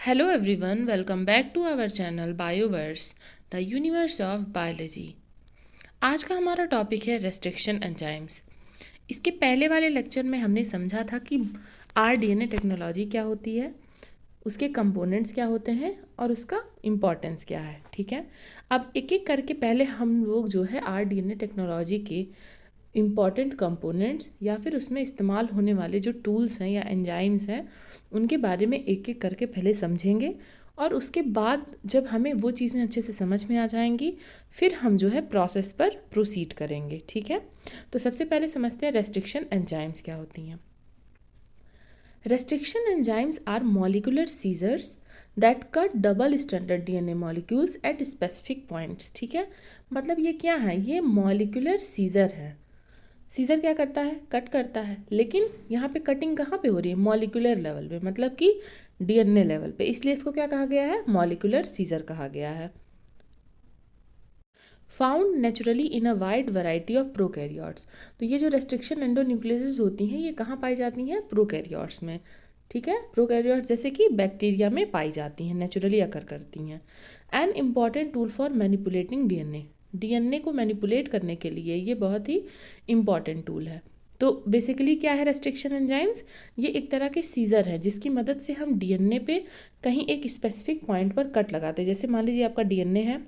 Hello everyone, welcome back to our channel Bioverse, the universe of biology। आज का हमारा topic है restriction enzymes. इसके पहले वाले लेक्चर में हमने समझा था कि आरडीएनए टेक्नोलॉजी क्या होती है, उसके कंपोनेंट्स क्या होते हैं और उसका इम्पोर्टेंस क्या है। ठीक है, अब एक एक करके पहले हम लोग जो है आरडीएनए टेक्नोलॉजी के इम्पॉर्टेंट कंपोनेंट्स या फिर उसमें इस्तेमाल होने वाले जो टूल्स हैं या एंजाइम्स हैं उनके बारे में एक एक करके पहले समझेंगे, और उसके बाद जब हमें वो चीज़ें अच्छे से समझ में आ जाएंगी फिर हम जो है प्रोसेस पर प्रोसीड करेंगे। ठीक है, तो सबसे पहले समझते हैं रेस्ट्रिक्शन एंजाइम्स क्या होती हैं। Restriction enzymes are molecular scissors that cut double standard DNA molecules at specific points. ठीक है, मतलब ये क्या है, ये मॉलिक्यूलर सीजर है। सीजर क्या करता है, कट करता है, लेकिन यहाँ पे कटिंग कहाँ पे हो रही है, मॉलिक्यूलर लेवल पे, मतलब कि डीएनए लेवल पे, इसलिए इसको क्या कहा गया है, मॉलिक्यूलर सीजर कहा गया है। Found naturally in a wide variety of prokaryotes. तो ये जो रेस्ट्रिक्शन एंडोन्यूक्लियसेस होती हैं ये कहाँ पाई जाती हैं, प्रोकैरियोट्स में। ठीक है, प्रोकैरियोट्स जैसे कि बैक्टीरिया में पाई जाती हैं, नेचुरली अकर करती हैं। An important tool for manipulating DNA. DNA को मैनिपुलेट करने के लिए ये बहुत ही इम्पॉर्टेंट टूल है। तो बेसिकली क्या है रेस्ट्रिक्शन एंजाइम्स, ये एक तरह के सीजर है जिसकी मदद से हम डीएनए पे कहीं एक स्पेसिफिक पॉइंट पर कट लगाते हैं। जैसे मान लीजिए आपका डीएनए है,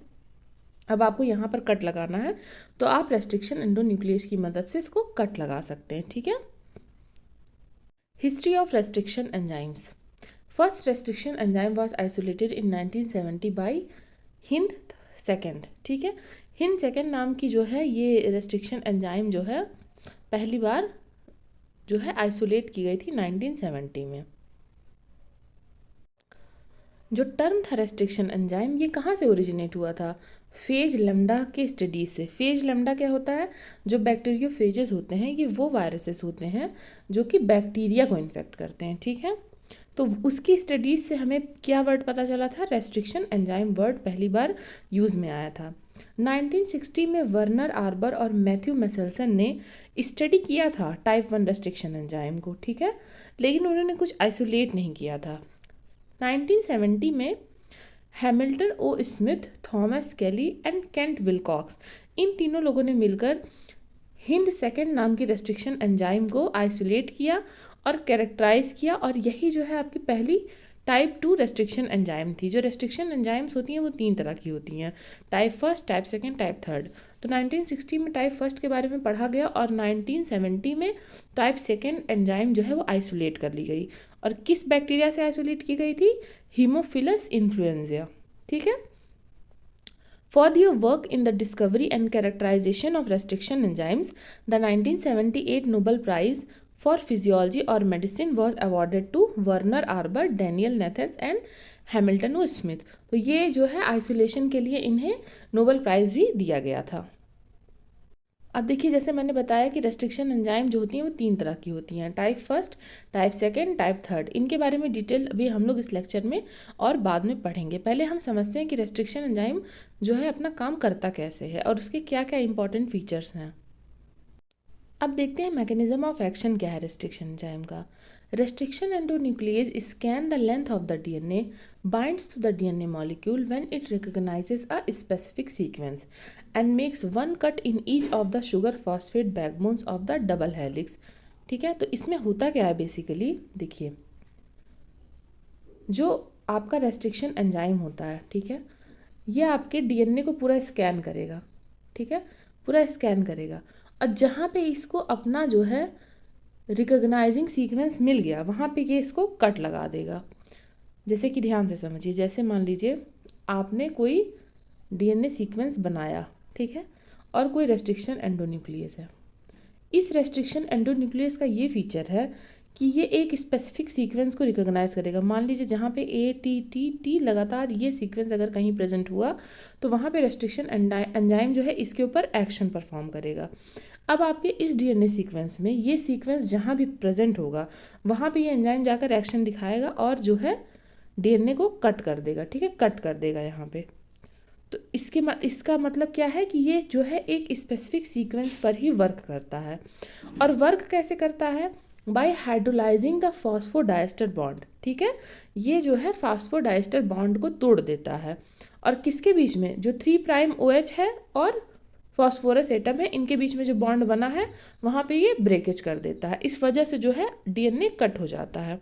अब आपको यहाँ पर कट लगाना है तो आप रेस्ट्रिक्शन एंडोन्यूक्लियस की मदद से इसको कट लगा सकते हैं। ठीक है, history of restriction enzymes. First restriction enzyme was isolated in 1970 by Hind second. ठीक है, हिंद सेकेंड नाम की जो है ये रेस्ट्रिक्शन एंजाइम जो है पहली बार जो है आइसोलेट की गई थी 1970 में। जो टर्म था रेस्ट्रिक्शन एंजाइम, ये कहाँ से ओरिजिनेट हुआ था, फेज लेम्डा के स्टडी से। फेज लेम्डा क्या होता है, जो बैक्टीरियोफेजेस होते हैं ये वो वायरसेस होते हैं जो कि बैक्टीरिया को इन्फेक्ट करते हैं। ठीक है, तो उसकी स्टडीज से हमें क्या वर्ड पता चला था, रेस्ट्रिक्शन एंजाइम वर्ड पहली बार यूज़ में आया था। 1960 में वर्नर आर्बर और मैथ्यू मेसेल्सन ने स्टडी किया था टाइप 1 रेस्ट्रिक्शन एंजाइम को। ठीक है, लेकिन उन्होंने कुछ आइसोलेट नहीं किया था। 1970 में हैमिल्टन ओ स्मिथ, थॉमस केली एंड केंट विलकॉक्स, इन तीनों लोगों ने मिलकर हिंद सेकेंड नाम की रेस्ट्रिक्शन एंजाइम को आइसोलेट किया और कैरेक्टराइज किया, और यही जो है आपकी पहली टाइप 2 रेस्ट्रिक्शन एंजाइम थी। जो रेस्ट्रिक्शन एंजाइम्स होती हैं वो तीन तरह की होती हैं, type first, type second, type third. तो 1960 में टाइप फर्स्ट के बारे में पढ़ा गया और 1970 में टाइप सेकेंड एंजाइम जो है वो आइसोलेट कर ली गई। और किस बैक्टीरिया से आइसोलेट की गई थी, हीमोफिलस इन्फ्लुएंजा। ठीक है, for their work in the discovery and characterization of restriction enzymes, the 1978 Nobel Prize for Physiology or Medicine was awarded to Werner Arber, Daniel Nathans and Hamilton O. Smith। तो ये जो है isolation के लिए इन्हें Nobel prize भी दिया गया था। अब देखिए, जैसे मैंने बताया कि रेस्ट्रिक्शन एंजाइम जो होती हैं वो तीन तरह की होती हैं, type first, type second, type third. इनके बारे में डिटेल अभी हम लोग इस लेक्चर में और बाद में पढ़ेंगे। पहले हम समझते हैं कि रेस्ट्रिक्शन एंजाइम जो है अपना काम करता कैसे है और उसके क्या क्या इंपॉर्टेंट फीचर्स हैं। अब देखते हैं मैकेनिज्म ऑफ एक्शन क्या है रेस्ट्रिक्शन एंजाइम का। Restriction endonuclease scan the length of the DNA, binds to the DNA molecule when it recognizes a specific sequence and makes one cut in each of the sugar phosphate backbones of the double helix। ठीक है, तो इसमें होता क्या है basically, देखिए जो आपका रेस्ट्रिक्शन एंजाइम होता है, ठीक है, ये आपके डीएनए को पूरा स्कैन करेगा। ठीक है, पूरा स्कैन करेगा, और जहाँ पे इसको अपना जो है रिकॉग्नाइजिंग सीक्वेंस मिल गया वहाँ पे ये इसको कट लगा देगा। जैसे कि ध्यान से समझिए, जैसे मान लीजिए आपने कोई डीएनए सीक्वेंस बनाया, ठीक है, और कोई रेस्ट्रिक्शन एंडोन्यूक्लियस है। इस रेस्ट्रिक्शन एंडोन्यूक्लियस का ये फीचर है कि ये एक स्पेसिफिक सीक्वेंस को रिकॉग्नाइज करेगा। मान लीजिए जहाँ पे ए टी टी टी लगातार ये सीक्वेंस अगर कहीं प्रेजेंट हुआ तो वहाँ पे रेस्ट्रिक्शन एंजाइम जो है इसके ऊपर एक्शन परफॉर्म करेगा। अब आपके इस डीएनए सीक्वेंस में ये सीक्वेंस जहाँ भी प्रेजेंट होगा वहाँ पे ये एंजाइम जाकर एक्शन दिखाएगा और जो है डीएनए को कट कर देगा। ठीक है, कट कर देगा यहाँ पे। तो इसका मतलब क्या है कि ये जो है एक स्पेसिफिक सीक्वेंस पर ही वर्क करता है। और वर्क कैसे करता है, by hydrolysing the phosphodiester bond. ठीक है, ये जो है फॉस्फोडाइस्टर बॉन्ड को तोड़ देता है। और किसके बीच में, जो 3 प्राइम OH है और फॉस्फोरस एटम है, इनके बीच में जो बॉन्ड बना है वहाँ पे ये ब्रेकेज कर देता है। इस वजह से जो है DNA कट हो जाता है।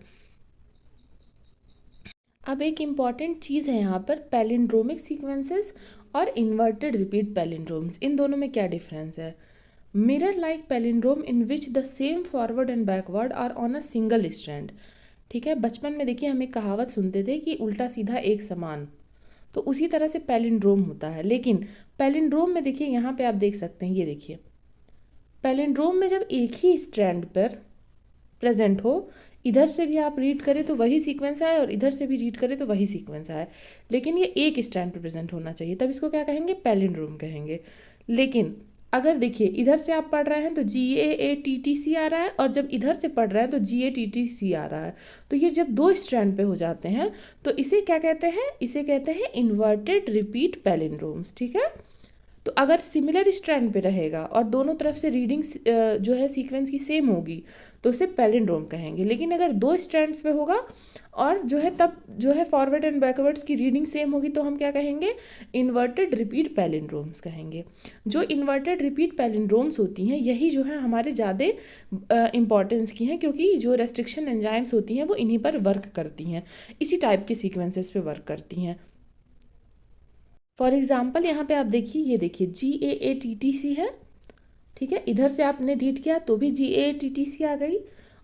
अब एक इम्पॉर्टेंट चीज़ है यहाँ पर, पैलिंड्रोमिक सीक्वेंसेस और इन्वर्टेड रिपीट पैलिंड्रोम्स। इन दोनों में क्या डिफरेंस है? Mirror like palindrome in which the same forward and backward are on a single strand. ठीक है, बचपन में देखिए हम एक कहावत सुनते थे कि उल्टा सीधा एक समान, तो उसी तरह से पैलिंड्रोम होता है। लेकिन पैलिंड्रोम में देखिए यहाँ पे आप देख सकते हैं, ये देखिए पैलिंड्रोम में जब एक ही स्ट्रैंड पर प्रेजेंट हो, इधर से भी आप रीड करें तो वही सीक्वेंस आए और इधर से भी रीड करें तो वही सीक्वेंस आए, लेकिन ये एक स्ट्रैंड पर प्रेजेंट होना चाहिए, तब इसको क्या कहेंगे? पैलिंड्रोम कहेंगे। लेकिन अगर देखिए इधर से आप पढ़ रहे हैं तो GAATTC आ रहा है, और जब इधर से पढ़ रहे हैं तो GATTC आ रहा है, तो ये जब 2 स्ट्रैंड पे हो जाते हैं तो इसे क्या कहते हैं? इसे कहते हैं इन्वर्टेड रिपीट पैलिंड्रोम्स। ठीक है, तो अगर सिमिलर स्ट्रैंड पे रहेगा और दोनों तरफ से रीडिंग जो है सीक्वेंस की सेम होगी तो उसे पैलिंड्रोम कहेंगे। लेकिन अगर 2 स्ट्रैंड्स पे होगा और जो है तब जो है फॉरवर्ड एंड बैकवर्ड्स की रीडिंग सेम होगी तो हम क्या कहेंगे? इन्वर्टेड रिपीट पैलिंड्रोम्स कहेंगे। जो इन्वर्टेड रिपीट पैलिंड्रोम्स होती हैं यही जो है हमारे ज़्यादा इंपॉर्टेंस की हैं, क्योंकि जो रेस्ट्रिक्शन एंजाइम्स होती हैं वो इन्हीं पर वर्क करती हैं, इसी टाइप के सीक्वेंसेस पे वर्क करती हैं। फॉर एग्जाम्पल यहाँ पे आप देखिए, ये देखिए GAATTC है। ठीक है, इधर से आपने रीड किया तो भी GAATTC आ गई,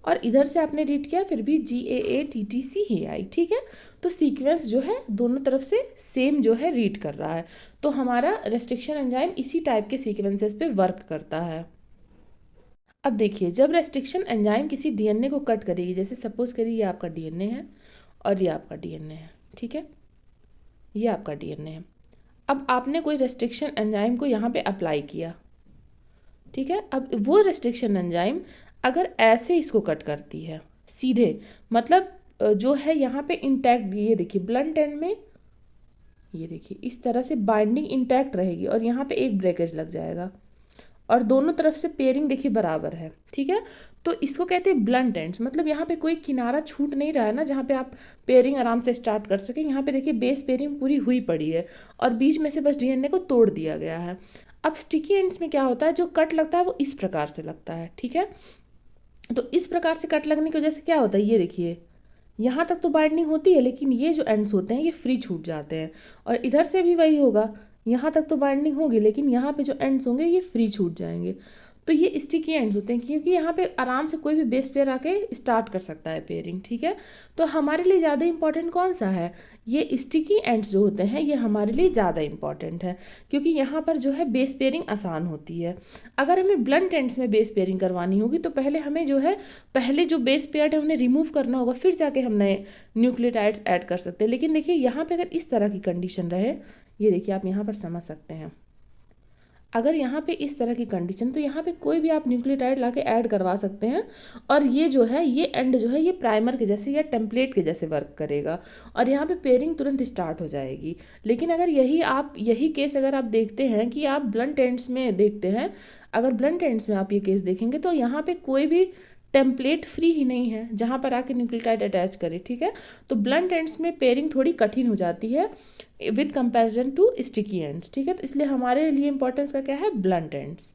और इधर से आपने रीड किया फिर भी GAATTC ही आई। ठीक है, तो सीक्वेंस जो है दोनों तरफ से सेम जो है रीड कर रहा है, तो हमारा रेस्ट्रिक्शन एंजाइम इसी टाइप के सीक्वेंसेस पे वर्क करता है। अब देखिए, जब रेस्ट्रिक्शन एंजाइम किसी DNA को कट करेगी, जैसे सपोज करिए ये आपका DNA है और ये आपका DNA है। ठीक है, ये आपका DNA है। अब आपने कोई रेस्ट्रिक्शन एंजाइम को यहाँ पे अप्लाई किया। ठीक है, अब वो रेस्ट्रिक्शन एंजाइम अगर ऐसे इसको कट करती है सीधे, मतलब जो है यहाँ पे इंटैक्ट, ये देखिए ब्लंट एंड में, ये देखिए इस तरह से बाइंडिंग इंटैक्ट रहेगी और यहाँ पे एक ब्रेकेज लग जाएगा और दोनों तरफ से पेयरिंग देखिए बराबर है। ठीक है, तो इसको कहते हैं ब्लंट एंड्स, मतलब यहाँ पे कोई किनारा छूट नहीं रहा है ना जहाँ पे आप पेयरिंग आराम से स्टार्ट कर सकें। यहाँ पे देखिए बेस पेयरिंग पूरी हुई पड़ी है और बीच में से बस DNA को तोड़ दिया गया है। अब स्टिकी एंड्स में क्या होता है, जो कट लगता है वो इस प्रकार से लगता है। ठीक है, तो इस प्रकार से कट लगने की वजह से क्या होता है, ये देखिए यहाँ तक तो बाइंडिंग होती है लेकिन ये जो एंड्स होते हैं ये फ्री छूट जाते हैं, और इधर से भी वही होगा, यहाँ तक तो बाइंडिंग होगी लेकिन यहाँ पे जो एंड्स होंगे ये फ्री छूट जाएंगे। तो ये स्टिकी एंड्स होते हैं, क्योंकि यहाँ पे आराम से कोई भी बेस पेयर आके स्टार्ट कर सकता है पेयरिंग। ठीक है, तो हमारे लिए ज़्यादा इंपॉर्टेंट कौन सा है? ये स्टिकी एंड्स जो होते हैं ये हमारे लिए ज़्यादा इंपॉर्टेंट है, क्योंकि यहाँ पर जो है बेस पेयरिंग आसान होती है। अगर हमें ब्लंट एंड्स में बेस पेयरिंग करवानी होगी तो पहले हमें जो है पहले जो बेस पेयर है उन्हें रिमूव करना होगा, फिर जाके हम नए न्यूक्लियोटाइड्स ऐड कर सकते हैं। लेकिन देखिए यहाँ पे अगर इस तरह की कंडीशन रहे, ये देखिए आप यहाँ पर समझ सकते हैं, अगर यहाँ पे इस तरह की कंडीशन, तो यहाँ पे कोई भी आप न्यूक्लियोटाइड लाके ऐड करवा सकते हैं और ये जो है ये एंड जो है ये प्राइमर के जैसे या टेम्पलेट के जैसे वर्क करेगा और यहाँ पे पेयरिंग तुरंत स्टार्ट हो जाएगी। लेकिन अगर यही केस अगर आप देखते हैं कि आप ब्लंट एंड्स में देखते हैं, अगर ब्लंट एंड्स में आप ये केस देखेंगे तो यहाँ पे कोई भी टेम्पलेट फ्री ही नहीं है जहाँ पर आके न्यूक्लियोटाइड अटैच करे। ठीक है, तो ब्लंट एंड्स में पेयरिंग थोड़ी कठिन हो जाती है with comparison to sticky ends. ठीक है, तो इसलिए हमारे लिए इंपॉर्टेंस का क्या है? Blunt ends.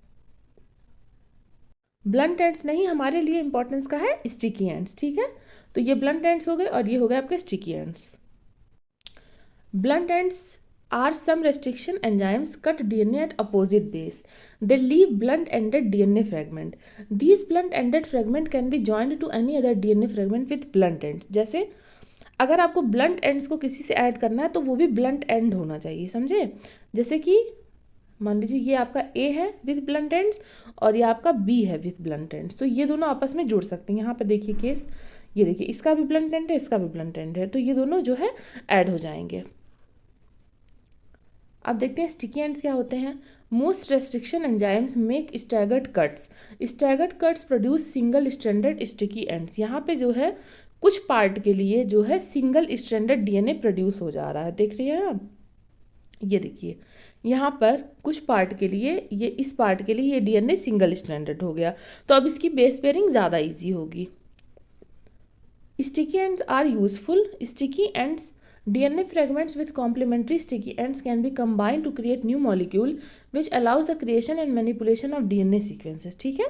ब्लंट एंड्स नहीं, हमारे लिए इंपॉर्टेंस का है स्टिकी एंड्स। ठीक है, तो ये ब्लंट एंड्स हो गए और ये हो गए आपके sticky ends. Blunt ends are some restriction enzymes cut DNA at opposite base. They leave blunt-ended DNA fragment. These blunt-ended fragment can be joined to any other DNA fragment with blunt ends. जैसे अगर आपको blunt ends को किसी से add करना है तो वो भी ब्लंट एंड होना चाहिए, समझे? जैसे कि मान लीजिए ये आपका A है विथ ब्लंट एंड्स और ये आपका B है विथ ब्लंट एंड्स, तो ये दोनों आपस में जुड़ सकते हैं। यहाँ पे देखिए केस, ये देखिए इसका भी ब्लंट एंड है इसका भी ब्लंट एंड है, तो ये दोनों जो है ऐड हो जाएंगे। अब देखते हैं स्टिकी एंड्स क्या होते हैं। Most restriction enzymes make staggered cuts. Staggered cuts produce single stranded sticky ends. यहाँ पे जो है कुछ पार्ट के लिए जो है सिंगल स्ट्रैंडेड DNA प्रोड्यूस हो जा रहा है, देख रही हैं आप? ये देखिए यहाँ पर कुछ पार्ट के लिए, ये इस पार्ट के लिए ये DNA सिंगल स्ट्रैंडेड हो गया, तो अब इसकी बेस पेयरिंग ज़्यादा ईजी होगी। Sticky ends are useful. Sticky ends DNA fragments with complementary sticky ends can be combined to create new molecule which allows the creation and manipulation of DNA sequences. ठीक है,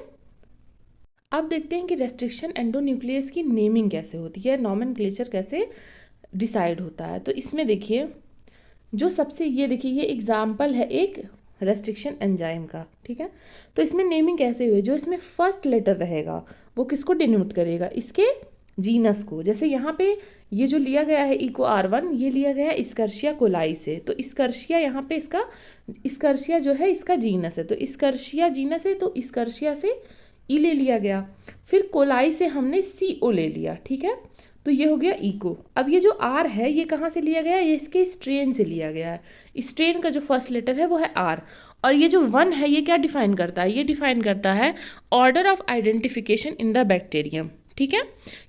अब देखते हैं कि restriction endonuclease की naming कैसे होती है, नॉमेनक्लेचर कैसे डिसाइड होता है। तो इसमें देखिए जो सबसे, ये देखिए ये एग्जाम्पल है एक रेस्ट्रिक्शन एंजाइम का, ठीक है। तो इसमें नेमिंग कैसे हुई, जो इसमें फर्स्ट लेटर रहेगा वो किसको डिनोट करेगा, इसके जीनस को। जैसे यहाँ पे ये जो लिया गया है इको R1, ये लिया गया है इस्कर्शिया कोलाई से। तो इस्कर्शिया यहाँ पे इसका, इस्कर्शिया जो है इसका जीनस है, तो इस्कर्शिया जीनस है, तो इस्कर्शिया से ई ले लिया गया। फिर कोलाई से हमने CO ले लिया, ठीक है। तो ये हो गया इको। अब ये जो R है ये कहाँ से लिया गया है, ये इसके स्ट्रेन से लिया गया है। स्ट्रेन का जो फर्स्ट लेटर है वो है R। और ये जो 1 है ये क्या डिफाइन करता है, ये डिफाइन करता है order of identification in the bacterium, ठीक है।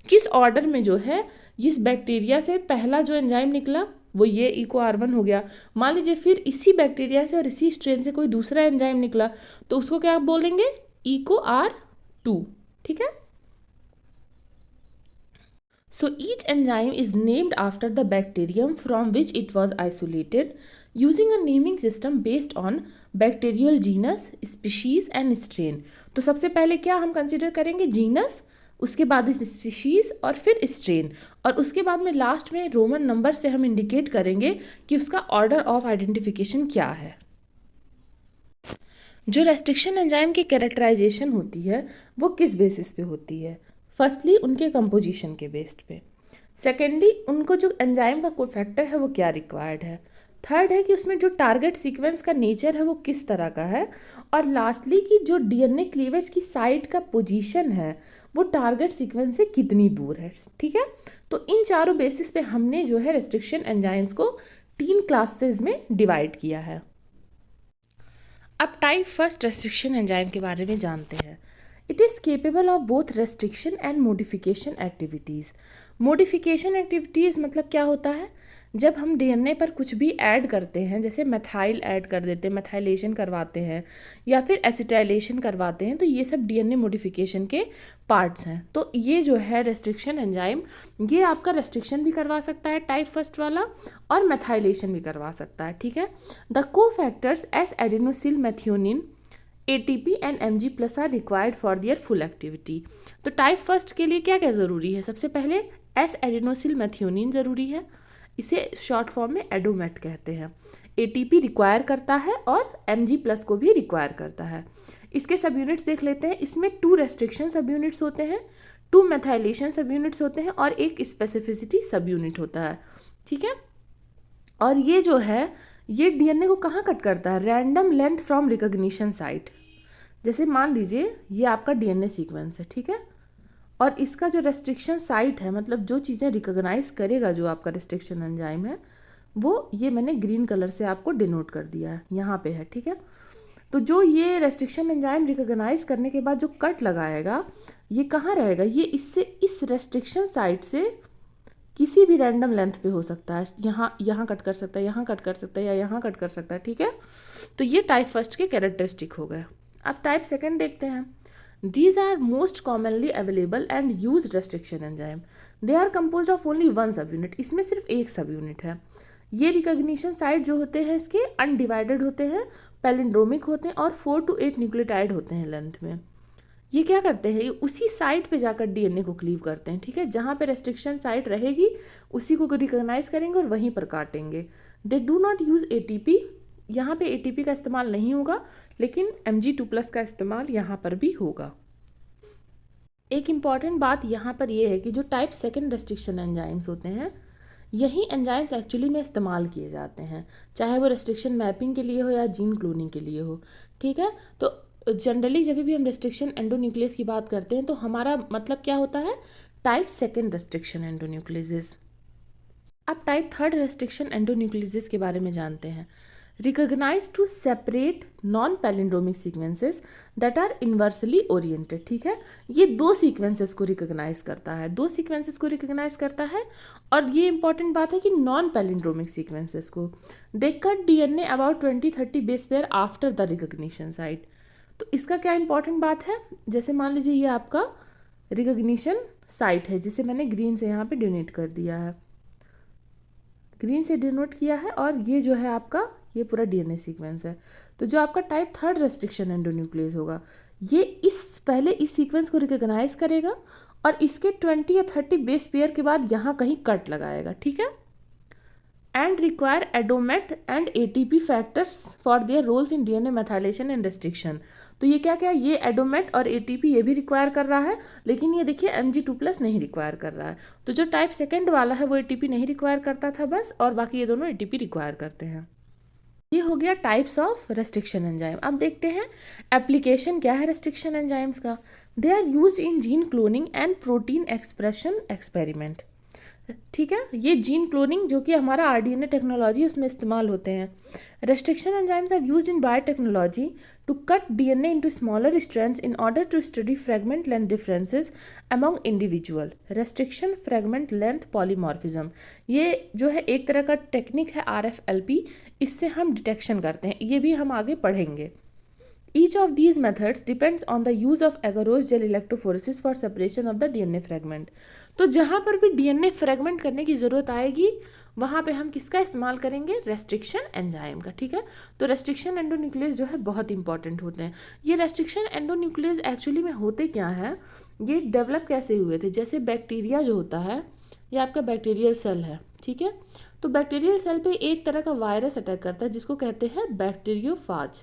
किस ऑर्डर में जो है इस बैक्टीरिया से पहला जो एंजाइम निकला वो ये इको R1 हो गया। मान लीजिए फिर इसी बैक्टीरिया से और इसी स्ट्रेन से कोई दूसरा एंजाइम निकला तो उसको क्या बोल देंगे, इको R2, ठीक है। So each enzyme is named after the bacterium from which it was isolated using a naming system based on bacterial genus, species and strain. तो सबसे पहले क्या हम कंसिडर करेंगे, जीनस, उसके बाद स्पीशीज और फिर स्ट्रेन, और उसके बाद में लास्ट में रोमन नंबर से हम इंडिकेट करेंगे कि उसका ऑर्डर ऑफ आइडेंटिफिकेशन क्या है। जो रेस्ट्रिक्शन एंजाइम की कैरेक्टराइजेशन होती है वो किस बेसिस पे होती है, फर्स्टली उनके कंपोजिशन के बेस्ड पे, सेकेंडली उनको जो एंजाइम का कोफैक्टर है वो क्या रिक्वायर्ड है, थर्ड है कि उसमें जो टारगेट सीक्वेंस का नेचर है वो किस तरह का है, और लास्टली कि जो DNA क्लीवेज की साइट का पोजीशन है वो टारगेट सीक्वेंस से कितनी दूर है, ठीक है। तो इन चारों बेसिस पे हमने जो है रेस्ट्रिक्शन एंजाइम्स को 3 क्लासेस में डिवाइड किया है। अब टाइप फर्स्ट रेस्ट्रिक्शन एंजाइम के बारे में जानते हैं। It is capable of both restriction and modification activities. Modification activities मतलब क्या होता है, जब हम DNA पर कुछ भी ऐड करते हैं, जैसे मेथाइल ऐड कर देते हैं, मेथाइलेशन करवाते हैं या फिर एसिटाइलेशन करवाते हैं, तो ये सब DNA मोडिफिकेशन के पार्ट्स हैं। तो ये जो है रेस्ट्रिक्शन एंजाइम, ये आपका रेस्ट्रिक्शन भी करवा सकता है टाइप फर्स्ट वाला, और मेथाइलेशन भी करवा सकता है, ठीक है। The cofactors S adenosyl methionine, ATP and Mg+ are required for their full activity. तो टाइप फर्स्ट के लिए क्या क्या ज़रूरी है, सबसे पहले एस एडेनोसिल मेथियोनिन ज़रूरी है, इसे शॉर्ट फॉर्म में एडोमेट कहते हैं। ATP रिक्वायर करता है और Mg+ को भी रिक्वायर करता है। इसके सब यूनिट्स देख लेते हैं। इसमें 2 रेस्ट्रिक्शन सब यूनिट्स होते हैं, 2 मेथाइलेशन सब यूनिट्स होते हैं और एक स्पेसिफिसिटी सब यूनिट होता है, ठीक है। और ये जो है ये DNA को कहाँ कट करता है, random length from recognition site. जैसे मान लीजिए ये आपका DNA सीक्वेंस है, ठीक है, और इसका जो रेस्ट्रिक्शन साइट है, मतलब जो चीज़ें रिकॉग्नाइज करेगा जो आपका रेस्ट्रिक्शन एंजाइम है, वो ये मैंने ग्रीन कलर से आपको डिनोट कर दिया है, यहाँ पे है, ठीक है। तो जो ये रेस्ट्रिक्शन एंजाइम रिकॉग्नाइज करने के बाद जो कट लगाएगा ये कहाँ रहेगा, ये इससे इस रेस्ट्रिक्शन साइट से किसी भी रैंडम लेंथ पे हो सकता है, यहाँ कट कर सकता है, यहाँ कट कर सकता है या यहाँ कट कर सकता है, ठीक है। तो ये टाइप फर्स्ट के कैरेक्टरिस्टिक हो गए। अब टाइप सेकंड देखते हैं। These are most commonly available and used restriction enzyme. They are composed of only one subunit. इसमें सिर्फ एक सब यूनिट है। ये रिकॉग्निशन साइट जो होते हैं इसके अनडिवाइडेड होते हैं, पैलिंड्रोमिक होते हैं और 4 to 8 न्यूक्लियोटाइड होते हैं लेंथ में। ये क्या करते हैं, ये उसी साइट पे जाकर DNA को क्लीव करते हैं, ठीक है। जहाँ पे रेस्ट्रिक्शन साइट रहेगी उसी को रिकॉग्नाइज करेंगे और वहीं पर काटेंगे। They do not use ATP, यहाँ पे ATP का इस्तेमाल नहीं होगा, लेकिन Mg2+ का इस्तेमाल यहाँ पर भी होगा। एक इम्पॉर्टेंट बात यहाँ पर यह है कि जो टाइप सेकंड रेस्ट्रिक्शन एंजाइम्स होते हैं, यही एंजाइम्स एक्चुअली में इस्तेमाल किए जाते हैं, चाहे वो रेस्ट्रिक्शन मैपिंग के लिए हो या जीन क्लोनिंग के लिए हो, ठीक है। तो जनरली जब भी हम रेस्ट्रिक्शन एंडोन्यूक्लियस की बात करते हैं तो हमारा मतलब क्या होता है, टाइप सेकंड रेस्ट्रिक्शन एंडोन्यूक्लियस। अब टाइप थर्ड रेस्ट्रिक्शन एंडोन्यूक्लियस के बारे में जानते हैं। Recognise two separate non palindromic sequences that are inversely oriented, ठीक है। ये 2 सीक्वेंसेस को रिकॉग्नाइज करता है, 2 सीक्वेंसेस को रिकॉग्नाइज करता है, और ये इंपॉर्टेंट बात है कि नॉन पैलिंड्रोमिक सीक्वेंसेस को। They cut DNA about 20-30 base pair after the recognition site. तो इसका क्या इंपॉर्टेंट बात है, जैसे मान लीजिए ये आपका रिकॉग्निशन साइट है जिसे मैंने ग्रीन से यहाँ पे डिनोट कर दिया है, ग्रीन से डिनोट किया है। और ये जो है आपका ये पूरा डीएनए सीक्वेंस है। तो जो आपका टाइप 3 रेस्ट्रिक्शन एंडोन्यूक्लियस होगा ये पहले इस सीक्वेंस को रिकॉग्नाइज करेगा और इसके 20 या 30 बेस पेयर के बाद यहाँ कहीं कट लगाएगा, ठीक है। And require AdoMet and ATP factors for their roles in DNA methylation and restriction. तो ये क्या क्या, ये एडोमेट और एटीपी ये भी रिक्वायर कर रहा है, लेकिन ये देखिए Mg2+ नहीं रिक्वायर कर रहा है। तो जो टाइप 2 वाला है वो एटीपी नहीं रिक्वायर करता था बस, और बाकी ये दोनों एटीपी रिक्वायर करते हैं। ये हो गया टाइप्स ऑफ रेस्ट्रिक्शन एंजाइम। अब देखते हैं एप्लीकेशन क्या है रेस्ट्रिक्शन एंजाइम्स का। They are used in gene cloning and protein expression experiment, ठीक है। ये जीन क्लोनिंग जो कि हमारा आरडीएनए टेक्नोलॉजी उसमें इस्तेमाल होते हैं। Restriction enzymes are used in biotechnology to cut DNA into smaller strands in order to study fragment length differences among individual. Restriction fragment length polymorphism, ये जो है एक तरह का टेक्निक है RFLP, इससे हम डिटेक्शन करते हैं, ये भी हम आगे पढ़ेंगे। Each of these methods depends on the use of agarose gel electrophoresis for separation of the DNA fragment। तो जहाँ पर भी डीएनए फ्रेगमेंट करने की ज़रूरत आएगी वहाँ पे हम किसका इस्तेमाल करेंगे, रेस्ट्रिक्शन एंजाइम का, ठीक है। तो रेस्ट्रिक्शन एंडोन्यूक्लियस जो है बहुत इंपॉर्टेंट होते हैं। ये रेस्ट्रिक्शन एंडोन्यूक्लियस एक्चुअली में होते क्या हैं, ये डेवलप कैसे हुए थे, जैसे बैक्टीरिया जो होता है ये आपका बैक्टीरियल सेल है, ठीक है। तो बैक्टीरियल सेल पे एक तरह का वायरस अटैक करता है जिसको कहते हैं बैक्टीरियोफाज।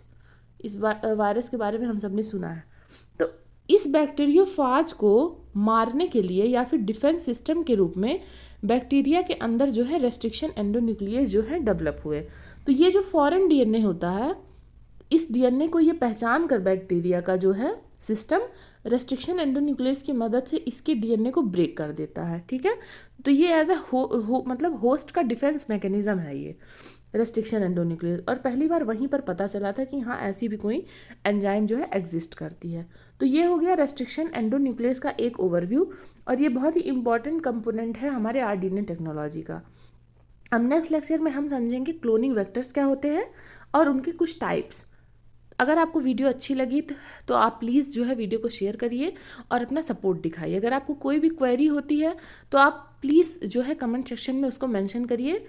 इस वायरस के बारे में हम सब ने सुना है। तो इस बैक्टीरियोफाज को मारने के लिए या फिर डिफेंस सिस्टम के रूप में बैक्टीरिया के अंदर जो है रेस्ट्रिक्शन एंडोन्यूक्लियस जो है डेवलप हुए। तो ये जो फॉरेन डीएनए होता है इस डीएनए को ये पहचान कर बैक्टीरिया का जो है सिस्टम रेस्ट्रिक्शन एंडोन्यूक्लियस की मदद से इसके डीएनए को ब्रेक कर देता है, ठीक है। तो ये एज अ मतलब होस्ट का डिफेंस मैकेनिज्म है ये रेस्ट्रिक्शन एंडोन्यूक्लियस, और पहली बार वहीं पर पता चला था कि हाँ ऐसी भी कोई एंजाइम जो है एग्जिस्ट करती है। तो ये हो गया रेस्ट्रिक्शन एंडोन्यूक्लियस का एक ओवरव्यू, और ये बहुत ही इंपॉर्टेंट कंपोनेंट है हमारे आरडीएनए टेक्नोलॉजी का। अब नेक्स्ट लेक्चर में हम समझेंगे क्लोनिंग वेक्टर्स क्या होते हैं और उनके कुछ टाइप्स। अगर आपको वीडियो अच्छी लगी तो आप प्लीज़ जो है वीडियो को शेयर करिए और अपना सपोर्ट दिखाइए। अगर आपको कोई भी क्वेरी होती है तो आप प्लीज़ जो है कमेंट सेक्शन में उसको मेंशन करिए।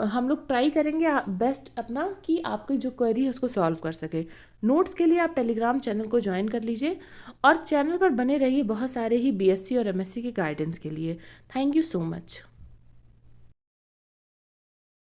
हम लोग ट्राई करेंगे बेस्ट अपना कि आपकी जो क्वेरी है उसको सॉल्व कर सके। नोट्स के लिए आप टेलीग्राम चैनल को ज्वाइन कर लीजिए और चैनल पर बने रहिए बहुत सारे ही BSc और MSc के गाइडेंस के लिए। Thank you so much.